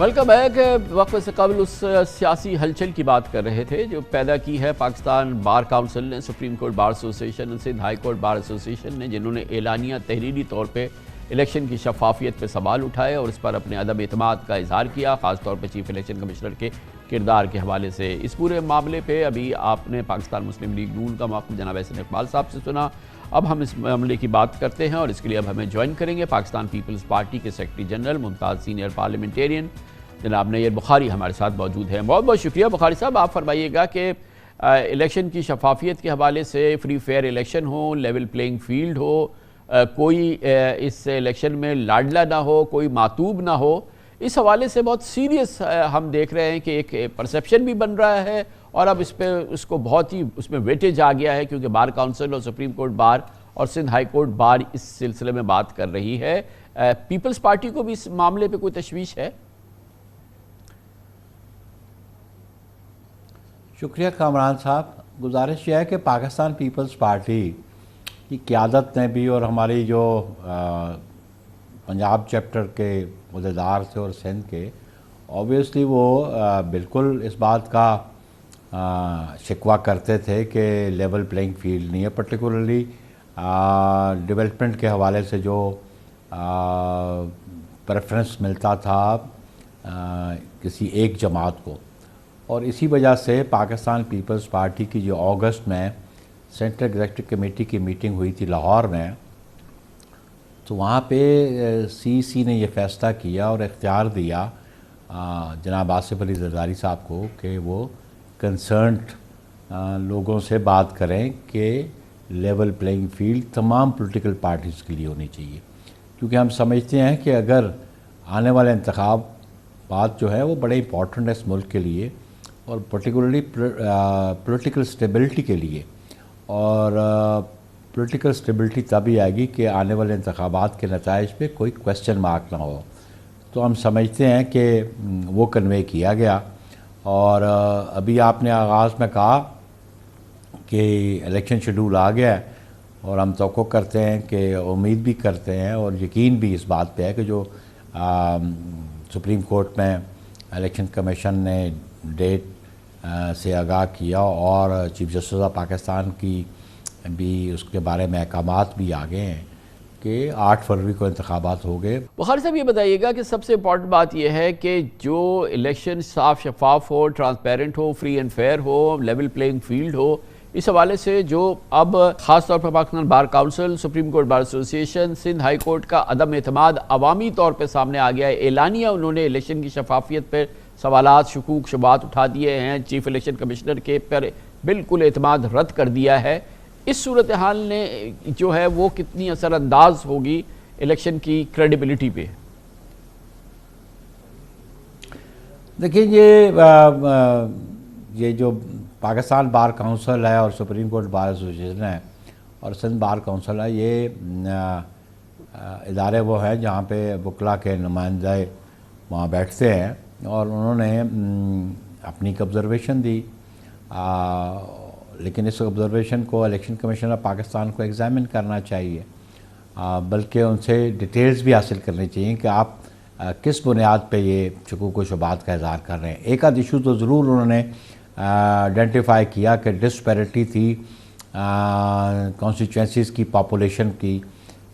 Welcome back. وقفے سے قبل اس سیاسی ہلچل کی بات کر رہے تھے جو پیدا کی ہے پاکستان بار کونسل نے، supreme Court Bar Association, Sindh High court Bar association نے، جنہوں نے اعلانیہ تحریری طور پہ الیکشن کی شفافیت پہ سوال اٹھائے اور اس پر اپنے عدم اعتماد کا اظہار کیا، خاص طور پہ چیف الیکشن کمشنر کے کردار کے حوالے سے۔ اس پورے معاملے پہ ابھی آپ نے پاکستان مسلم لیگ نون کا موقف جناب احسن اقبال صاحب سے سنا۔ اب ہم اس معاملے کی بات کرتے ہیں اور اس کے لیے اب ہمیں جوائن کریں گے پاکستان پیپلز پارٹی کے سیکرٹری جنرل ممتاز سینئر پارلیمنٹیرین جناب نییر بخاری ہمارے ساتھ موجود ہیں۔ بہت بہت شکریہ بخاری صاحب۔ آپ فرمائیے گا کہ الیکشن کی شفافیت کے حوالے سے فری فیئر الیکشن ہو، لیول پلینگ فیلڈ ہو، کوئی اس الیکشن میں لاڈلا نہ ہو، کوئی معتوب نہ ہو، اس حوالے سے بہت سیریس ہم دیکھ رہے ہیں کہ ایک پرسیپشن بھی بن رہا ہے اور اب اس کو بہت ہی اس میں ویٹیج آ گیا ہے، کیونکہ بار کونسل اور سپریم کورٹ بار اور سندھ ہائی کورٹ بار اس سلسلے میں بات کر رہی ہے۔ پیپلز پارٹی کو بھی اس معاملے پہ کوئی تشویش ہے؟ شکریہ کامران صاحب۔ گزارش یہ ہے کہ پاکستان پیپلز پارٹی کی قیادت نے بھی اور ہماری جو پنجاب چیپٹر کے عہدیدار تھے اور سندھ کے، اوبویسلی وہ بالکل اس بات کا شکوہ کرتے تھے کہ لیول پلینگ فیلڈ نہیں ہے، پرٹیکولرلی ڈیولپمنٹ کے حوالے سے جو پریفرنس ملتا تھا کسی ایک جماعت کو، اور اسی وجہ سے پاکستان پیپلز پارٹی کی جو اگست میں سینٹرل ایگزیکٹو کمیٹی کی میٹنگ ہوئی تھی لاہور میں، تو وہاں پہ سی نے یہ فیصلہ کیا اور اختیار دیا جناب آصف علی زرداری صاحب کو کہ وہ کنسرنڈ لوگوں سے بات کریں کہ لیول پلینگ فیلڈ تمام پولیٹیکل پارٹیز کے لیے ہونی چاہیے، کیونکہ ہم سمجھتے ہیں کہ اگر آنے والے انتخابات جو ہے وہ بڑے امپورٹنٹ ہے اس ملک کے لیے اور پرٹیکولرلی پولیٹیکل سٹیبلٹی کے لیے، اور پولیٹیکل سٹیبلٹی تبھی آئے گی کہ آنے والے انتخابات کے نتائج پہ کوئی کویسچن مارک نہ ہو۔ تو ہم سمجھتے ہیں کہ وہ کنوے کیا گیا، اور ابھی آپ نے آغاز میں کہا کہ الیکشن شیڈول آ گیا ہے، اور ہم توقع کرتے ہیں کہ امید بھی کرتے ہیں اور یقین بھی اس بات پہ ہے کہ جو سپریم کورٹ میں الیکشن کمیشن نے ڈیٹ سے آگاہ کیا اور چیف جسٹس آف پاکستان کی بھی اس کے بارے میں احکامات بھی آ گئے ہیں کہ 8 فروری کو انتخابات ہو گئے۔ بخاری صاحب یہ بتائیے گا کہ سب سے امپورٹنٹ بات یہ ہے کہ جو الیکشن صاف شفاف ہو، ٹرانسپیرنٹ ہو، فری اینڈ فیئر ہو، لیول پلینگ فیلڈ ہو، اس حوالے سے جو اب خاص طور پر Pakistan Bar Council, Supreme Court Bar Association, Sindh High Court کا عدم اعتماد عوامی طور پہ سامنے آ گیا ہے۔ اعلانیہ انہوں نے الیکشن کی شفافیت پر سوالات، شکوک، شبہات اٹھا دیے ہیں، چیف الیکشن کمشنر کے پر بالکل اعتماد رد کر دیا ہے۔ اس صورتحال نے جو ہے وہ کتنی اثر انداز ہوگی الیکشن کی کریڈیبلٹی پہ؟ دیکھیں یہ جو پاکستان بار کونسل ہے اور سپریم کورٹ بار ایسوسیشن ہے اور سندھ بار کونسل ہے، یہ ادارے وہ ہیں جہاں پہ وکلا کے نمائندے وہاں بیٹھتے ہیں، اور انہوں نے اپنی ایک آبزرویشن دی، لیکن اس آبزرویشن کو الیکشن کمیشن آف پاکستان کو ایگزامن کرنا چاہیے، بلکہ ان سے ڈیٹیلز بھی حاصل کرنی چاہیے کہ آپ کس بنیاد پہ یہ شکوک و شبہات کا اظہار کر رہے ہیں۔ ایک آدھ ایشو تو ضرور انہوں نے آئیڈینٹیفائی کیا کہ ڈسپیرٹی تھی کانسٹیچوئنسیز کی پاپولیشن کی،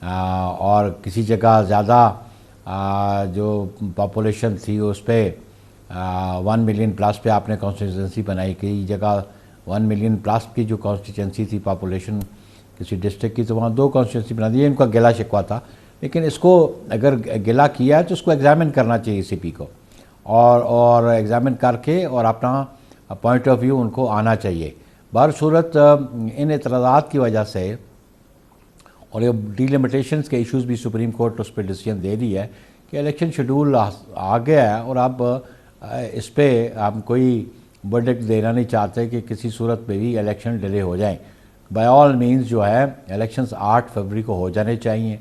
اور کسی جگہ زیادہ جو پاپولیشن تھی اس پہ 1 ملین پلس پہ آپ نے کانسٹیچوئنسی بنائی، کئی جگہ 1 ملین پلس کی جو کانسٹیچوئنسی تھی پاپولیشن کسی ڈسٹرکٹ کی، تو وہاں 2 کانسٹیچوئنسی بنا دی۔ ان کا گلا شکوہ تھا، لیکن اس کو اگر گلا کیا ہے تو اس کو ایگزامن کرنا چاہیے سی پی کو، اور ایگزامن کر کے اور اپنا پوائنٹ آف ویو ان کو آنا چاہیے۔ بہرصورت ان اعتراضات کی وجہ سے اور یہ ڈیلیمیٹیشنز کے ایشوز بھی سپریم کورٹ اس پہ ڈیسیجن دے دی ہے کہ الیکشن شیڈول آ گیا ہے، اور اب اس پہ ہم کوئی ورڈکٹ دینا نہیں چاہتے کہ کسی صورت میں بھی الیکشن ڈیلے ہو جائیں۔ بائی آل مینز جو ہے الیکشنز 8 فروری کو ہو جانے چاہیے۔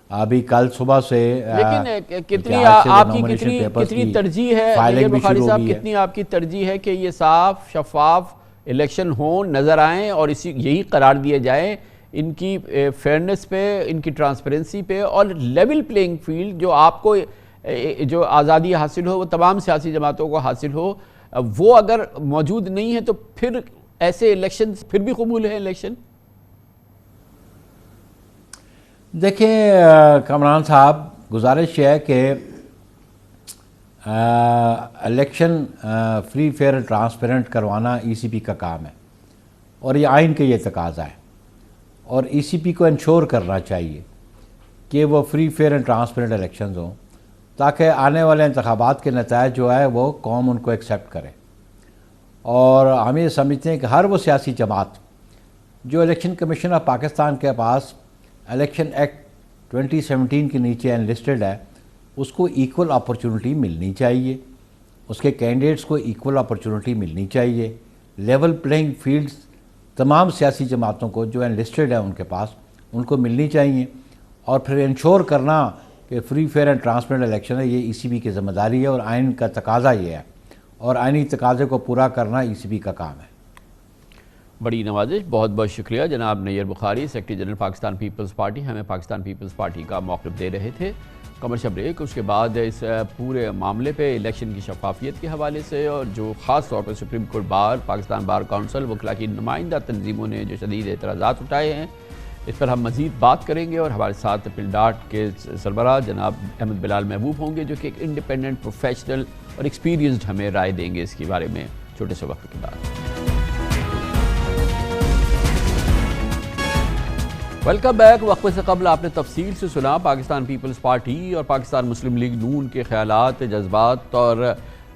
ابھی کل صبح سے لیکن کتنی آپ کی کتنی ترجیح ہے بخاری صاحب، کتنی آپ کی ترجیح ہے کہ یہ صاف شفاف الیکشن ہوں، نظر آئیں اور یہی قرار دیے جائیں ان کی فیئرنس پہ، ان کی ٹرانسپیرنسی پہ اور لیول پلینگ فیلڈ جو آپ کو جو آزادی حاصل ہو وہ تمام سیاسی جماعتوں کو حاصل ہو، وہ اگر موجود نہیں ہے تو پھر ایسے الیکشن پھر بھی قبول ہے الیکشن؟ دیکھیں کامران صاحب، گزارش ہے کہ election free fair and transparent کروانا ای سی پی کا کام ہے، اور یہ آئین کے یہ تقاضا ہے، اور ای سی پی کو انشور کرنا چاہیے کہ وہ free fair and transparent elections ہوں، تاکہ آنے والے انتخابات کے نتائج جو ہے وہ قوم ان کو ایکسیپٹ کرے۔ اور ہم یہ سمجھتے ہیں کہ ہر وہ سیاسی جماعت جو الیکشن کمیشن آف پاکستان کے پاس الیکشن ایکٹ 2017 کے نیچے انلسٹڈ ہے، اس کو ایکول اپرچونٹی ملنی چاہیے، اس کے کینڈیڈیٹس کو ایکول اپرچونٹی ملنی چاہیے، لیول پلینگ فیلڈز تمام سیاسی جماعتوں کو جو انلسٹڈ ہیں ان کے پاس ان کو ملنی چاہیے، اور پھر انشور کرنا کہ free fair and transparent election ہے، یہ ای سی بی کی ذمہ داری ہے، اور آئین کا تقاضا یہ ہے، اور آئینی تقاضے کو پورا کرنا ای سی بی کا کام ہے۔ بڑی نوازش، بہت بہت شکریہ جناب Nayyar Bukhari, secretary general Pakistan Peoples Party, ہمیں پاکستان پیپلز پارٹی کا موقف دے رہے تھے۔ کمرشل بریک، اس کے بعد اس پورے معاملے پہ الیکشن کی شفافیت کے حوالے سے، اور جو خاص طور پر Supreme Court Bar, Pakistan Bar Council, وکلاء کی نمائندہ تنظیموں نے جو شدید اعتراضات اٹھائے ہیں، اس پر ہم مزید بات کریں گے، اور ہمارے ساتھ پلڈاٹ کے سربراہ جناب احمد بلال محبوب ہوں گے، جو کہ ایک انڈیپینڈنٹ پروفیشنل اور ایکسپیرینسڈ ہمیں رائے دیں گے اس کے بارے میں چھوٹے سے وقت کے بعد۔ Welcome back. وقفے سے قبل آپ نے تفصیل سے سنا پاکستان پیپلز پارٹی اور پاکستان مسلم لیگ نون کے خیالات، جذبات اور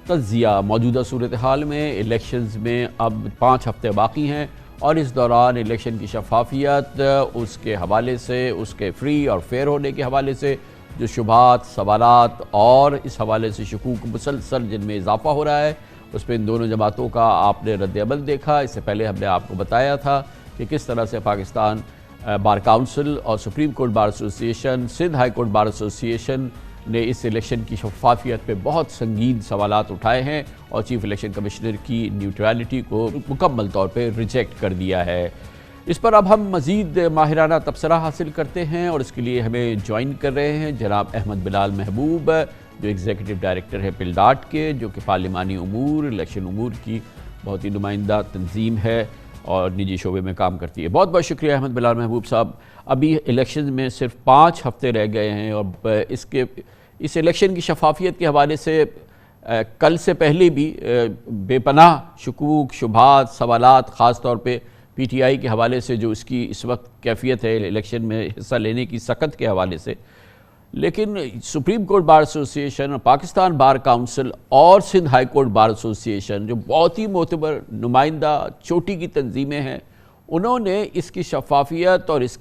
تجزیہ موجودہ صورتحال میں۔ الیکشنز میں اب 5 ہفتے باقی ہیں، اور اس دوران الیکشن کی شفافیت، اس کے حوالے سے، اس کے فری اور فیئر ہونے کے حوالے سے جو شبہات، سوالات اور اس حوالے سے شکوک مسلسل جن میں اضافہ ہو رہا ہے، اس پہ ان دونوں جماعتوں کا آپ نے رد عمل دیکھا۔ اس سے پہلے ہم نے آپ کو بتایا تھا کہ کس طرح سے پاکستان بار کونسل اور سپریم کورٹ بار ایسوسی ایشن، سندھ ہائی کورٹ بار ایسوسی ایشن نے اس الیکشن کی شفافیت پہ بہت سنگین سوالات اٹھائے ہیں، اور چیف الیکشن کمشنر کی نیوٹرالٹی کو مکمل طور پہ ریجیکٹ کر دیا ہے۔ اس پر اب ہم مزید ماہرانہ تبصرہ حاصل کرتے ہیں، اور اس کے لیے ہمیں جوائن کر رہے ہیں جناب احمد بلال محبوب، جو ایگزیکٹو ڈائریکٹر ہے پلڈاٹ کے، جو کہ پارلیمانی امور، الیکشن امور کی بہت ہی نمائندہ تنظیم ہے اور نجی شعبے میں کام کرتی ہے۔ بہت بہت شکریہ احمد بلال محبوب صاحب۔ ابھی الیکشن میں صرف 5 ہفتے رہ گئے ہیں، اور اس الیکشن کی شفافیت کے حوالے سے کل سے پہلے بھی بے پناہ شکوک، شبہات، سوالات، خاص طور پہ پی ٹی آئی کے حوالے سے جو اس کی اس وقت کیفیت ہے الیکشن میں حصہ لینے کی سخت کے حوالے سے، لیکن سپریم کورٹ بار ایسوسی ایشن اور پاکستان بار کونسل اور سندھ ہائی کورٹ بار ایسوسی ایشن جو بہت ہی معتبر نمائندہ چوٹی کی تنظیمیں ہیں، انہوں نے اس کی شفافیت اور اس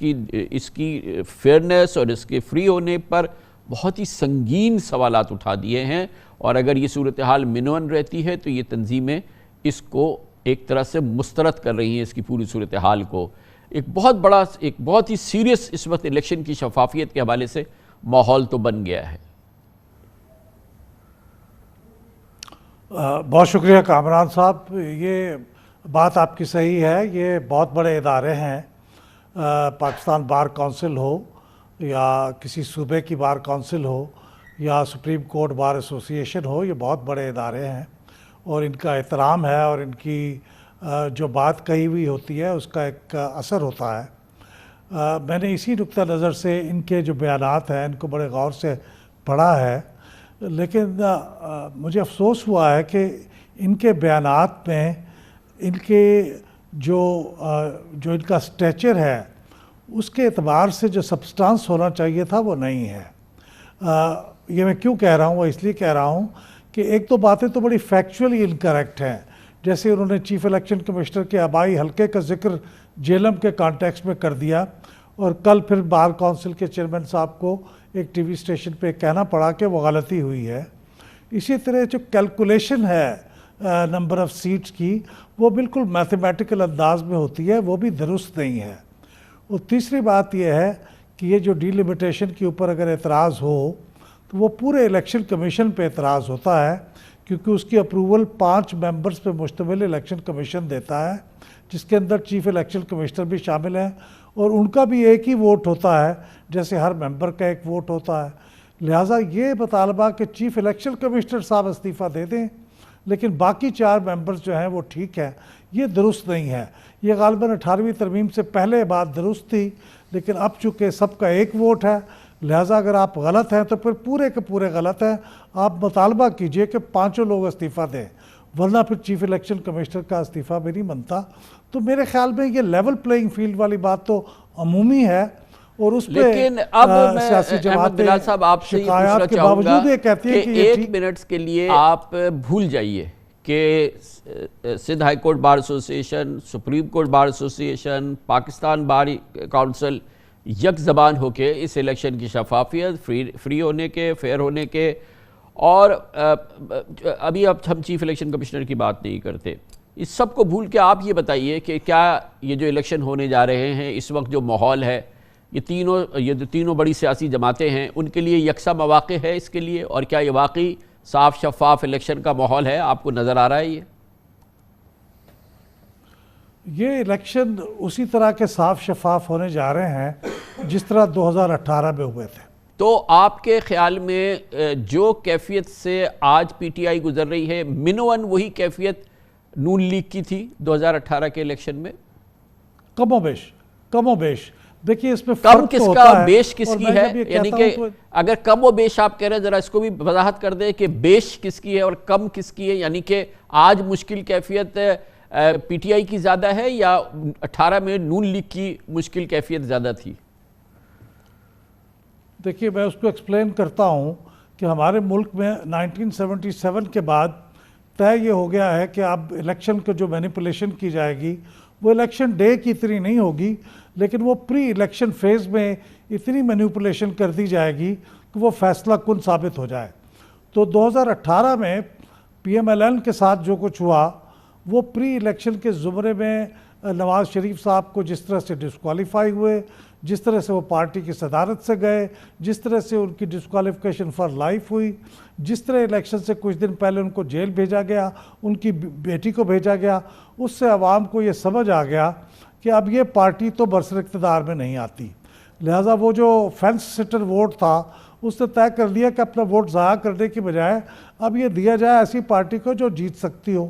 کی فیئرنیس اور اس کے فری ہونے پر بہت ہی سنگین سوالات اٹھا دیے ہیں، اور اگر یہ صورتحال منون رہتی ہے تو یہ تنظیمیں اس کو ایک طرح سے مسترد کر رہی ہیں، اس کی پوری صورتحال کو۔ ایک بہت ہی سیریس اس وقت الیکشن کی شفافیت کے حوالے سے ماحول تو بن گیا ہے۔ بہت شکریہ کامران صاحب، یہ بات آپ کی صحیح ہے۔ یہ بہت بڑے ادارے ہیں، پاکستان بار کونسل ہو یا کسی صوبے کی بار کونسل ہو یا سپریم کورٹ بار ایسوسی ایشن ہو، یہ بہت بڑے ادارے ہیں، اور ان کا احترام ہے، اور ان کی جو بات کہی ہوئی ہوتی ہے اس کا ایک اثر ہوتا ہے۔ میں نے اسی نقطہ نظر سے ان کے جو بیانات ہیں ان کو بڑے غور سے پڑھا ہے، لیکن مجھے افسوس ہوا ہے کہ ان کے بیانات میں ان کے جو ان کا سٹیچر ہے اس کے اعتبار سے جو سبسٹانس ہونا چاہیے تھا وہ نہیں ہے۔ یہ میں کیوں کہہ رہا ہوں؟ وہ اس لیے کہہ رہا ہوں کہ ایک تو باتیں تو بڑی فیکچولی انکریکٹ ہیں، جیسے انہوں نے چیف الیکشن کمشنر کے آبائی حلقے کا ذکر جیلم کے کانٹیکس میں کر دیا، اور کل پھر بار کونسل کے چیئرمین صاحب کو ایک ٹی وی اسٹیشن پہ کہنا پڑا کہ وہ غلطی ہوئی ہے۔ اسی طرح جو کیلکولیشن ہے نمبر آف سیٹس کی، وہ بالکل میتھمیٹیکل انداز میں ہوتی ہے، وہ بھی درست نہیں ہے۔ اور تیسری بات یہ ہے کہ یہ جو ڈی لمیٹیشن کے اوپر اگر اعتراض ہو تو وہ پورے الیکشن کمیشن پہ اعتراض ہوتا ہے، کیونکہ اس کی اپروول 5 ممبرز پہ مشتمل الیکشن کمیشن دیتا ہے، جس کے اندر چیف الیکشن کمشنر بھی شامل ہیں، اور ان کا بھی ایک ہی ووٹ ہوتا ہے جیسے ہر ممبر کا ایک ووٹ ہوتا ہے۔ لہٰذا یہ مطالبہ کہ چیف الیکشن کمشنر صاحب استعفیٰ دے دیں لیکن باقی 4 ممبرز جو ہیں وہ ٹھیک ہیں، یہ درست نہیں ہے۔ یہ غالباً 18ویں ترمیم سے پہلے بات درست تھی، لیکن اب چونکہ سب کا ایک ووٹ ہے، لہٰذا اگر آپ غلط ہیں تو پھر پورے کے پورے غلط ہیں۔ آپ مطالبہ کیجئے کہ 5 لوگ استعفیٰ دیں، ورنہ پھر چیف الیکشن کمشنر کا استعفیٰ بھی نہیں بنتا۔ تو میرے خیال میں یہ لیول پلینگ فیلڈ والی بات تو عمومی ہے، اور اس پہ لیکن اب میں سیاسی احمد جماعتیں بلال صاحب آپ سے یہ پوچھنا شکایات کے چاہوں گا باوجود یہ کہتی ہیں کہ کہ یہ 1 منٹ کے لیے آپ بھول جائیے کہ Sindh High court Bar association, supreme Court Bar association, Pakistan Bar council یک زبان ہو کے اس الیکشن کی شفافیت، فری ہونے کے، فیئر ہونے کے، اور ابھی اب ہم چیف الیکشن کمشنر کی بات نہیں کرتے، اس سب کو بھول کے آپ یہ بتائیے کہ کیا یہ جو الیکشن ہونے جا رہے ہیں اس وقت جو ماحول ہے، یہ تینوں بڑی سیاسی جماعتیں ہیں، ان کے لیے یکساں مواقع ہے اس کے لیے، اور کیا یہ واقعی صاف شفاف الیکشن کا ماحول ہے؟ آپ کو نظر آ رہا ہے یہ الیکشن اسی طرح کے صاف شفاف ہونے جا رہے ہیں جس طرح 2018 میں ہوئے تھے؟ تو آپ کے خیال میں جو کیفیت سے آج پی ٹی آئی گزر رہی ہے منوان وہی کیفیت نون لیگ کی تھی 2018 کے الیکشن میں؟ کم و بیش دیکھیے اس میں کم فرق کس تو کا ہوتا ہے، بیش کس اور کی میں ہے؟ جب یہ یعنی کہتا کہ ہوں تو اگر کم و بیش آپ کہہ رہے ہیں ذرا اس کو بھی وضاحت کر دیں کہ بیش کس کی ہے اور کم کس کی ہے، یعنی کہ آج مشکل کیفیت پی ٹی آئی کی زیادہ ہے یا 18 میں نون لیگ کی مشکل کیفیت زیادہ تھی؟ دیکھیے میں اس کو ایکسپلین کرتا ہوں کہ ہمارے ملک میں 1977 کے بعد طے یہ ہو گیا ہے کہ اب الیکشن کو جو مینیپولیشن کی جائے گی وہ الیکشن ڈے کی اتنی نہیں ہوگی، لیکن وہ پری الیکشن فیز میں اتنی مینیپولیشن کر دی جائے گی کہ وہ فیصلہ کن ثابت ہو جائے۔ تو 2018 میں پی ایم ایل این کے ساتھ جو کچھ ہوا وہ پری الیکشن کے زمرے میں نواز شریف صاحب کو جس طرح سے ڈسکوالیفائی ہوئے، جس طرح سے وہ پارٹی کی صدارت سے گئے، جس طرح سے ان کی ڈسکوالیفیکیشن فار لائف ہوئی، جس طرح الیکشن سے کچھ دن پہلے ان کو جیل بھیجا گیا، ان کی بیٹی کو بھیجا گیا، اس سے عوام کو یہ سمجھ آ گیا کہ اب یہ پارٹی تو برسر اقتدار میں نہیں آتی، لہٰذا وہ جو فینس سٹر ووٹ تھا اس نے طے کر لیا کہ اپنا ووٹ ضائع کرنے کی بجائے اب یہ دیا جائے ایسی پارٹی کو جو جیت سکتی ہو۔